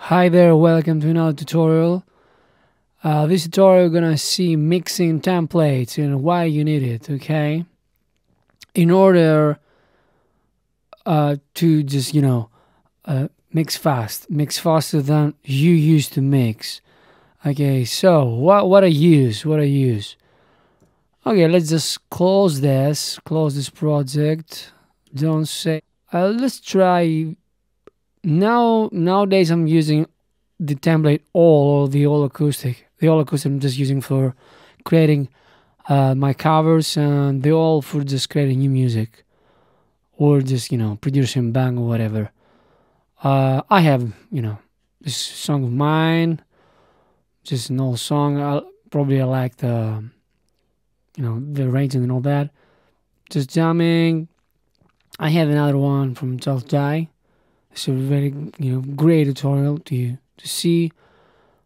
Hi there, welcome to another tutorial. This tutorial you're gonna see mixing templates and why you need it, okay? In order to just, mix faster than you used to mix. Okay, so what I use. Okay, let's just close this project. Don't say, let's try. Nowadays I'm using the template all or the all acoustic. The all acoustic I'm just using for creating my covers, and the all for just creating new music or just producing bang or whatever. I have this song of mine, just an old song. I like the arrangement and all that. Just jamming. I have another one from Self Die. It's a very great tutorial to see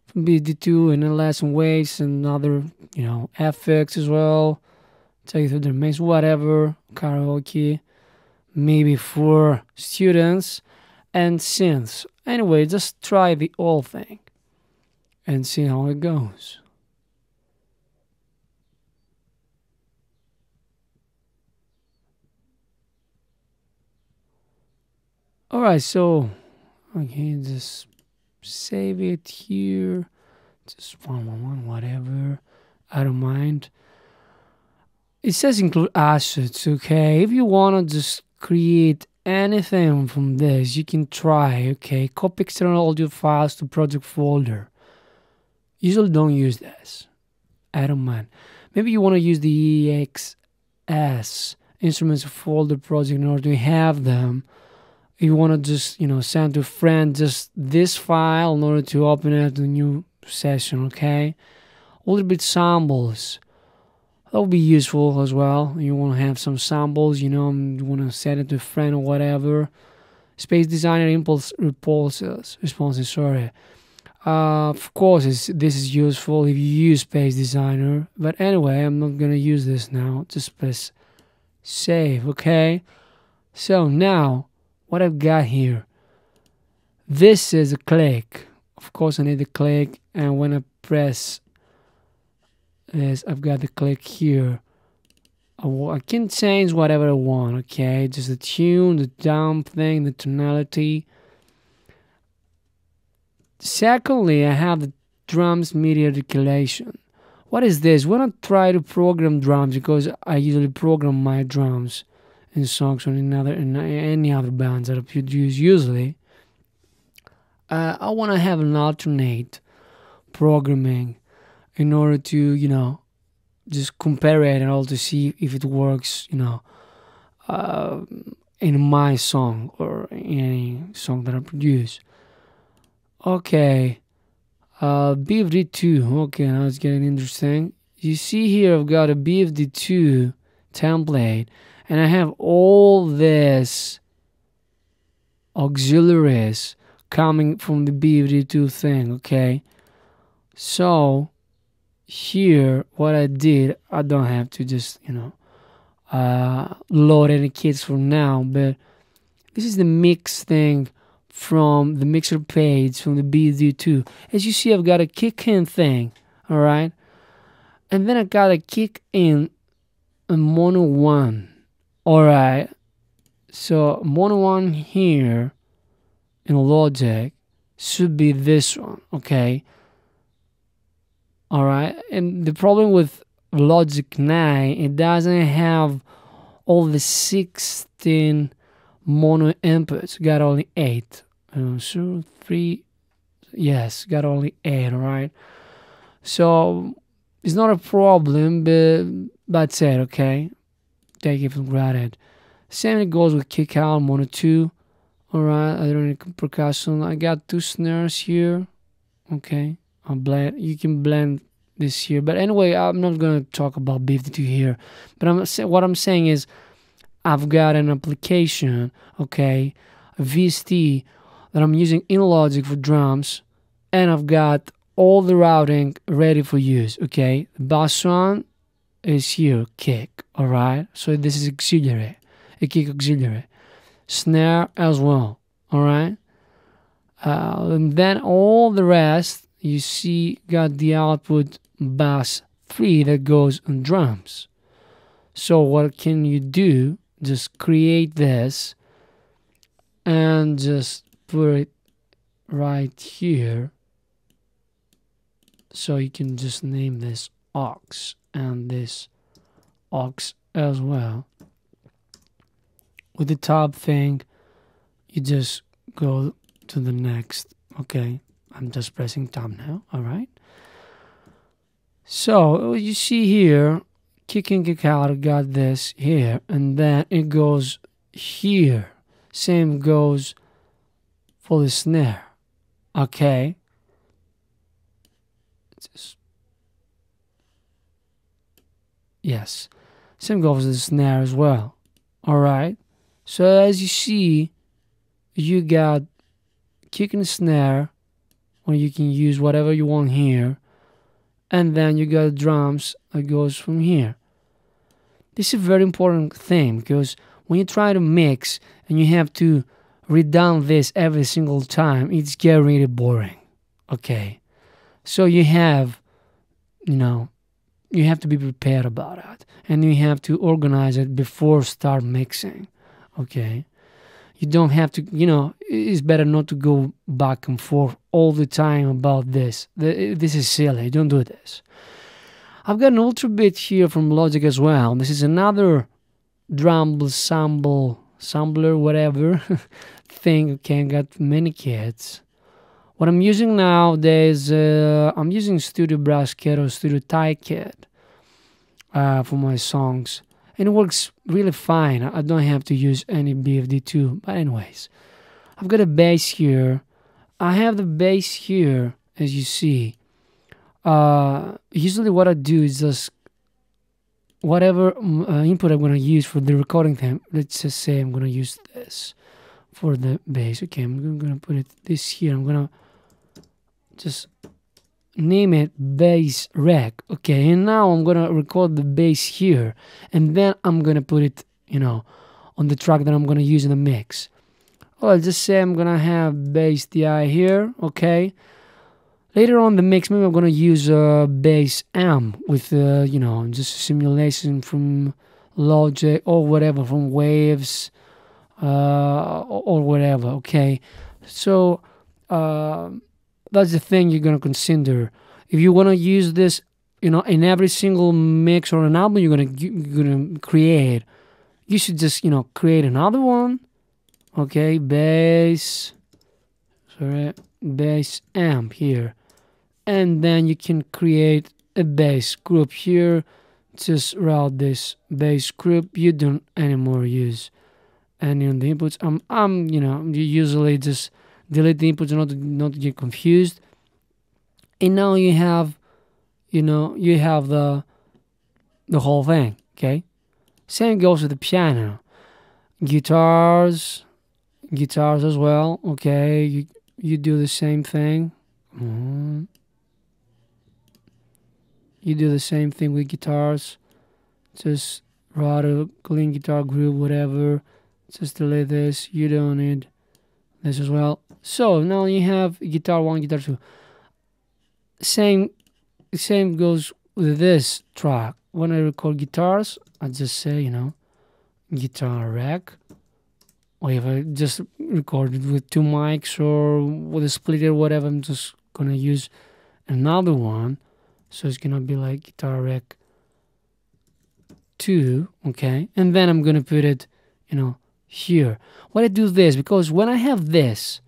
from BD2 and LS and waves and other effects as well. Take you through the mix, whatever, karaoke, maybe for students and synths. Anyway, just try the whole thing and see how it goes. Alright, so okay, just save it here. Just one, whatever. I don't mind. It says include assets, okay? If you wanna just create anything from this, you can try, okay? Copy external audio files to project folder. Usually don't use this. I don't mind. Maybe you wanna use the EXS instruments folder project in order to have them. You want to just send to a friend just this file in order to open it to a new session, okay? A little bit samples, that will be useful as well. You want to have some samples, you want to send it to a friend or whatever. Space Designer impulse responses, sorry. Of course this is useful if you use Space Designer, but anyway, I'm not gonna use this now. Just press save, okay? So now what I've got here, this is a click. Of course I need the click, and when I press this, I've got the click here. I can change whatever I want, okay? Just the tune, the dump thing, the tonality. Secondly, I have the drums MIDI articulation. What is this? When I try to program drums, because I usually program my drums in songs or in any other bands that I produce usually, I want to have an alternate programming in order to just compare it and all to see if it works in my song or in any song that I produce. Okay, BFD2. Okay, now it's getting interesting. You see here I've got a BFD2 template, and I have all this auxiliaries coming from the BFD2 thing, okay? So here what I did, I don't have to just load any kits for now, but this is the mix thing from the mixer page from the BFD2. As you see, I've got a kick in thing, alright? And then I got a kick in a mono 1. Alright, so mono 1 here in Logic should be this one, okay? Alright, and the problem with Logic 9, it doesn't have all the 16 mono inputs, got only 8. So 3, yes, got only 8, alright? So it's not a problem, but that's it, okay? Take it for granted. Same it goes with kick out, mono 2. Alright, I don't need percussion. I got 2 snares here. Okay, I'll blend. You can blend this here. But anyway, I'm not gonna talk about BFD2 here. But what I'm saying is, I've got an application, okay, a VST that I'm using in Logic for drums, and I've got all the routing ready for use. Okay, the bass one is here, kick. Alright, so this is auxiliary, a kick auxiliary, snare as well. Alright, And then all the rest you see got the output bass 3 that goes on drums. So what can you do? Just create this and just put it right here. So you can just name this aux and this aux as well. With the top thing, you just go to the next. Okay, I'm just pressing tab now. All right. So you see here, kick in, kick out, got this here, and then it goes here. Same goes for the snare. Okay. Yes. Same goes for the snare as well. All right. So as you see, you got kick and snare, where you can use whatever you want here, and then you got drums that goes from here. This is a very important thing, because when you try to mix and you have to redown this every single time, it's getting really boring. Okay, so you have to be prepared about it, and you have to organize it before start mixing. Okay, you don't have to, it's better not to go back and forth all the time about this. This is silly. Don't do this. I've got an Ultra Bit here from Logic as well. This is another drum sampler, whatever thing. Okay, got many kits. What I'm using nowadays, I'm using Studio Brass Kit or Studio Thai Kit for my songs. And it works really fine. I don't have to use any BFD2. But anyways, I've got a bass here. I have the bass here, as you see. Usually what I do is just whatever input I'm going to use for the recording time. Let's just say I'm going to use this for the bass. Okay, I'm going to put this here. I'm going to just name it bass rec. Okay, and now I'm gonna record the bass here, and then I'm gonna put it on the track that I'm gonna use in the mix. Well, I'll just say I'm gonna have bass DI here. Okay, later on the mix, maybe I'm gonna use a bass amp with just a simulation from Logic or whatever, from Waves or whatever. Okay, so that's the thing you're gonna consider. If you wanna use this, in every single mix or an album you're gonna create, you should just create another one. Okay, bass amp here, and then you can create a bass group here. Just route this bass group. You don't anymore use any of the inputs. You usually just delete the inputs not to get confused. And now you have the whole thing. Okay, same goes with the piano, guitars as well. Okay, you do the same thing. You do the same thing with guitars. Just write a clean guitar group, whatever. Just delete this. You don't need this as well. So now you have guitar 1, guitar 2. Same goes with this track. When I record guitars, I just say, guitar rec. Or if I just record it with 2 mics or with a splitter, whatever, I'm just gonna use another one. So it's gonna be like guitar rec 2, okay? And then I'm gonna put it, here. Why I do this? Because when I have this,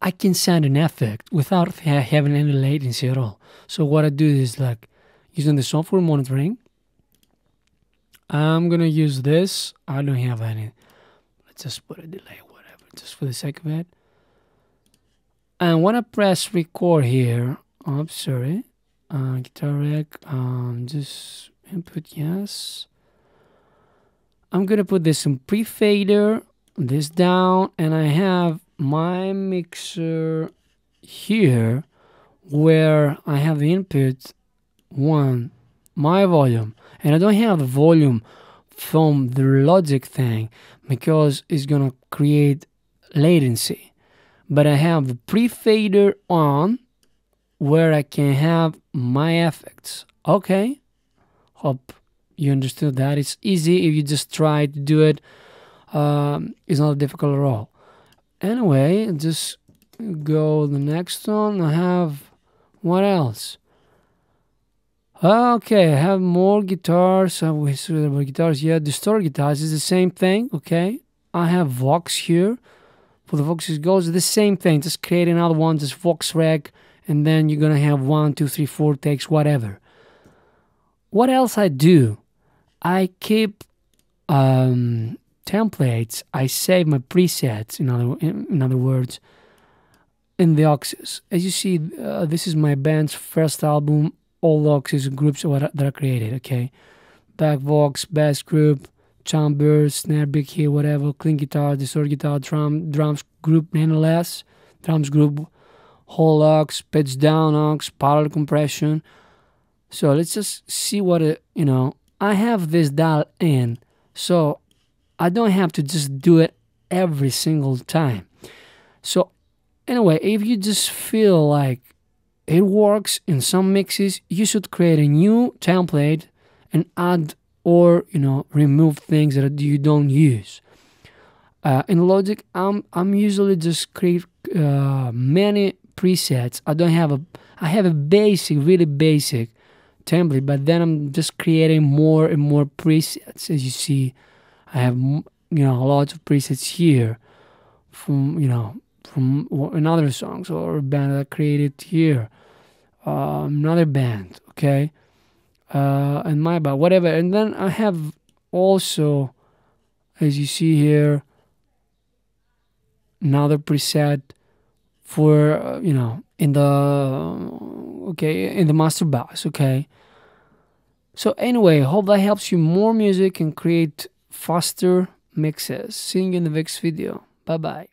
I can sound an effect without having any latency at all. So what I do is like using the software monitoring. I'm gonna use this. I don't have any. Let's just put a delay, whatever, just for the sake of it. And when I press record here, guitar rec, just input yes. I'm gonna put this in pre-fader, this down, and I have my mixer here where I have the input 1, my volume, and I don't have the volume from the Logic thing because it's gonna create latency. But I have the pre-fader on where I can have my effects. Okay, hope you understood that. It's easy if you just try to do it. It's not difficult at all. Anyway, just go the next one. I have, what else? Okay, I have more guitars. We said about guitars. Yeah, distorted guitars is the same thing. Okay, I have Vox here. For the Vox, it goes the same thing. Just create another one, just Vox rec, and then you're gonna have 1, 2, 3, 4 takes, whatever. What else I do? I keep templates. I save my presets. In other words, in the Oxys. As you see, this is my band's first album. All Oxys groups that are created. Okay, back Vox, bass group, chamber, snare, big hit, whatever, clean guitar, distorted guitar, drums group, nonetheless, drums group, whole aux, pitch down aux, parallel compression. So let's just see what I have this dial in, so I don't have to just do it every single time. So anyway, if you just feel like it works in some mixes, you should create a new template and add or remove things that you don't use. In Logic, I'm usually just create many presets. I have a basic, really basic template, but then I'm just creating more and more presets. As you see, I have lots of presets here from another songs or a band that I created here. Another band, okay, and my band, whatever. And then I have also, as you see here, another preset for in the master bus. Okay, so anyway, hope that helps you more music and create faster mixes. See you in the next video. Bye bye.